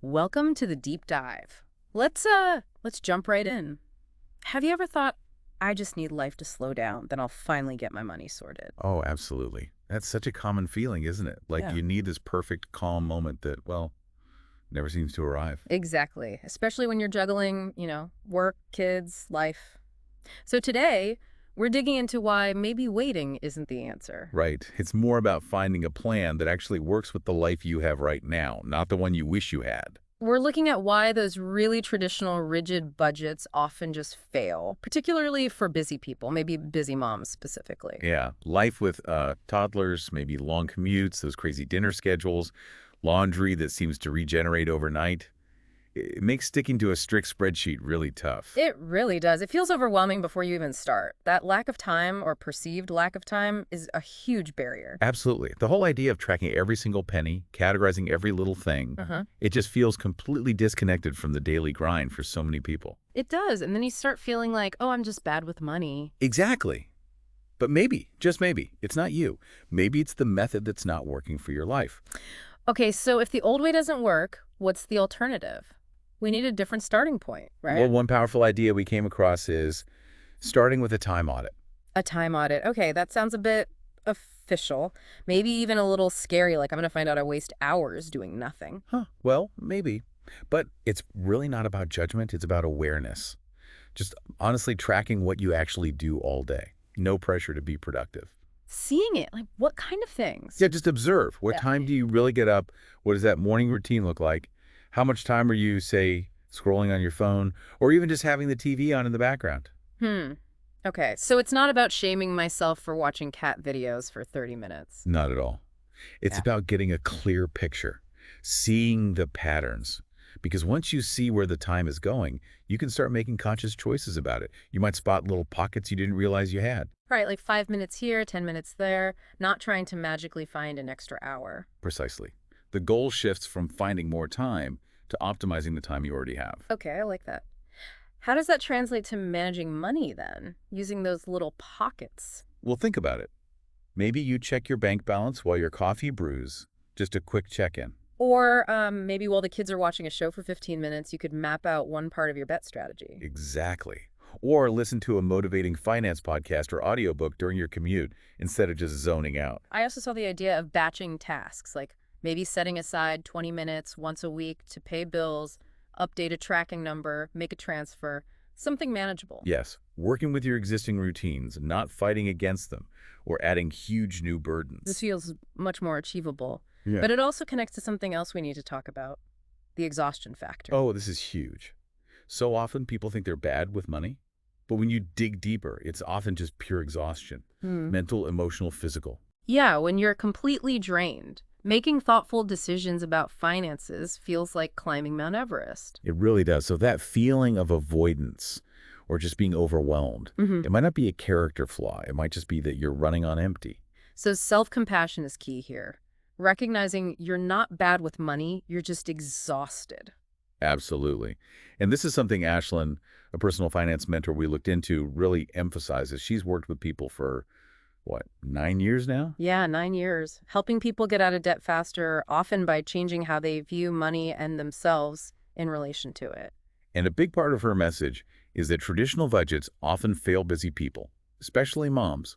Welcome to the deep dive. Let's jump right in. Have you ever thought, I just need life to slow down, then I'll finally get my money sorted? Oh, absolutely. That's such a common feeling, isn't it? Like Yeah. you need this perfect, calm moment that, well, never seems to arrive. Exactly. Especially when you're juggling, work, kids, life. So today, we're digging into why maybe waiting isn't the answer. Right. It's more about finding a plan that actually works with the life you have right now, not the one you wish you had. We're looking at why those really traditional rigid budgets often just fail, particularly for busy people, maybe busy moms specifically. Yeah. Life with toddlers, maybe long commutes, those crazy dinner schedules, laundry that seems to regenerate overnight. It makes sticking to a strict spreadsheet really tough. It really does. It feels overwhelming before you even start. That lack of time or perceived lack of time is a huge barrier. Absolutely. The whole idea of tracking every single penny, categorizing every little thing, Uh-huh. it just feels completely disconnected from the daily grind for so many people. It does. And then you start feeling like, oh, I'm just bad with money. Exactly. But maybe, just maybe, it's not you. Maybe it's the method that's not working for your life. Okay, so if the old way doesn't work, what's the alternative? We need a different starting point, Well, right? one powerful idea we came across is starting with a time audit. A time audit. Okay, that sounds a bit official. Maybe even a little scary, like I'm going to find out I waste hours doing nothing. Huh, well, maybe. But it's really not about judgment, it's about awareness. Just honestly tracking what you actually do all day. No pressure to be productive. Seeing it, like what kind of things? Yeah, just observe. What Yeah. time do you really get up? What does that morning routine look like? How much time are you, say, scrolling on your phone, or even just having the TV on in the background? Hmm. Okay, so it's not about shaming myself for watching cat videos for 30 minutes. Not at all. It's Yeah. about getting a clear picture, seeing the patterns. Because once you see where the time is going, you can start making conscious choices about it. You might spot little pockets you didn't realize you had. Right, like 5 minutes here, 10 minutes there, not trying to magically find an extra hour. Precisely. The goal shifts from finding more time to optimizing the time you already have. Okay, I like that. How does that translate to managing money then, using those little pockets? Well, think about it. Maybe you check your bank balance while your coffee brews. Just a quick check-in. Or maybe while the kids are watching a show for 15 minutes, you could map out one part of your bet strategy. Exactly. Or listen to a motivating finance podcast or audiobook during your commute instead of just zoning out. I also saw the idea of batching tasks, like maybe setting aside 20 minutes once a week to pay bills, update a tracking number, make a transfer, something manageable. Yes, working with your existing routines, not fighting against them or adding huge new This burdens. feels much more achievable. Yeah. But it also connects to something else we need to talk about, the exhaustion factor. Oh, this is huge. So often people think they're bad with money, but when you dig deeper, it's often just pure exhaustion. Hmm. Mental, emotional, physical. Yeah, when you're completely drained, making thoughtful decisions about finances feels like climbing Mount Everest. It really does. So that feeling of avoidance or just being overwhelmed, Hmm. it might not be a character flaw. It might just be that you're running on empty. So self-compassion is key here. Recognizing you're not bad with money, you're just exhausted. Absolutely. And this is something Ashlyn, a personal finance mentor we looked into, really emphasizes. She's worked with people for, what, 9 years now? Yeah, 9 years. Helping people get out of debt faster, often by changing how they view money and themselves in relation to it. And a big part of her message is that traditional budgets often fail busy people, especially moms,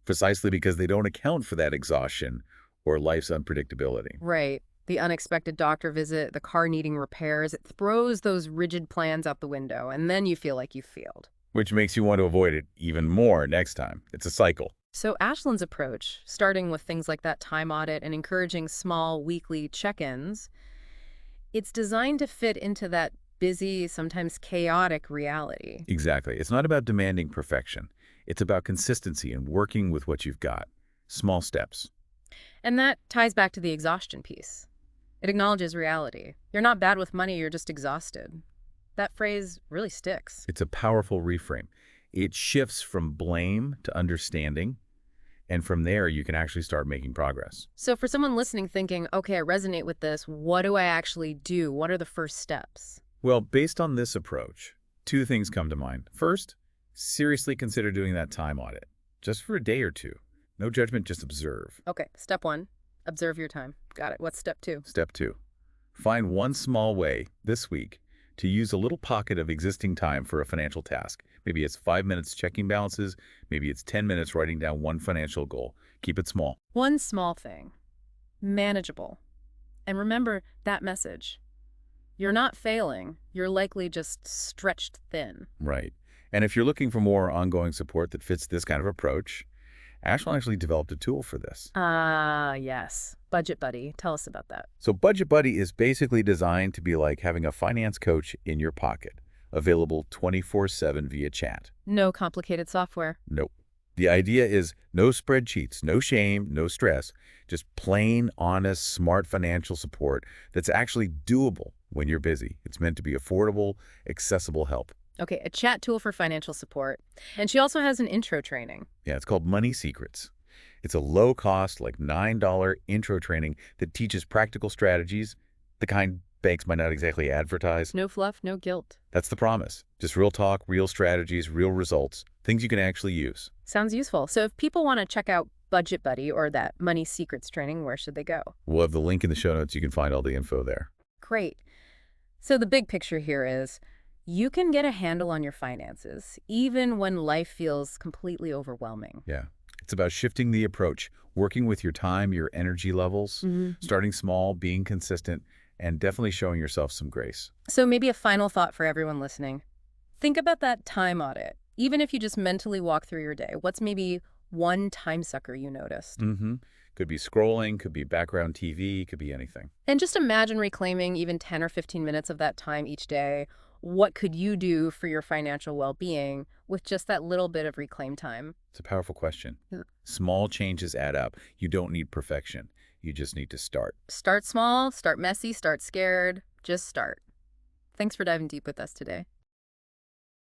precisely because they don't account for that exhaustion or life's unpredictability. Right. The unexpected doctor visit, the car needing repairs, it throws those rigid plans out the window, and then you feel like you failed. Which makes you want to avoid it even more next time. It's a cycle. So Ashlyn's approach, starting with things like that time audit and encouraging small weekly check-ins, it's designed to fit into that busy, sometimes chaotic reality. Exactly. It's not about demanding perfection. It's about consistency and working with what you've got. Small steps. And that ties back to the exhaustion piece. It acknowledges reality. You're not bad with money, you're just exhausted. That phrase really sticks. It's a powerful reframe. It shifts from blame to understanding, and from there you can actually start making progress. So for someone listening thinking, okay, I resonate with this, what do I actually do? What are the first steps? Well, based on this approach, two things come to mind. First, seriously consider doing that time audit, just for a day or two. No judgment, just observe. Okay, step one, observe your time. Got it. What's step two? Step two, Find one small way this week to use a little pocket of existing time for a financial task. Maybe it's 5 minutes checking balances. Maybe it's 10 minutes writing down one financial goal. Keep it small. One small thing, manageable. And remember that message. You're not failing. You're likely just stretched thin. Right. And if you're looking for more ongoing support that fits this kind of approach, Ashland actually developed a tool for this. Ah, yes. Budget Buddy. Tell us about that. So Budget Buddy is basically designed to be like having a finance coach in your pocket, available 24/7 via chat. No complicated software. Nope. The idea is no spreadsheets, no shame, no stress, just plain, honest, smart financial support that's actually doable when you're busy. It's meant to be affordable, accessible help. Okay, a chat tool for financial support. And she also has an intro training. Yeah, it's called Money Secrets. It's a low-cost, like $9 intro training that teaches practical strategies, the kind banks might not exactly advertise. No fluff, no guilt. That's the promise. Just real talk, real strategies, real results, things you can actually use. Sounds useful. So if people want to check out Budget Buddy or that Money Secrets training, where should they go? We'll have the link in the show notes. You can find all the info there. Great. So the big picture here is you can get a handle on your finances, even when life feels completely overwhelming. Yeah. It's about shifting the approach, working with your time, your energy levels, starting small, being consistent, and definitely showing yourself some grace. So maybe a final thought for everyone listening. Think about that time audit. Even if you just mentally walk through your day, what's maybe one time sucker you noticed? Could be scrolling, could be background TV, could be anything. And just imagine reclaiming even 10 or 15 minutes of that time each day. What could you do for your financial well-being with just that little bit of reclaimed time? It's a powerful question. Yeah. Small changes add up. You don't need perfection. You just need to start. Start small, start messy, start scared. Just start. Thanks for diving deep with us today.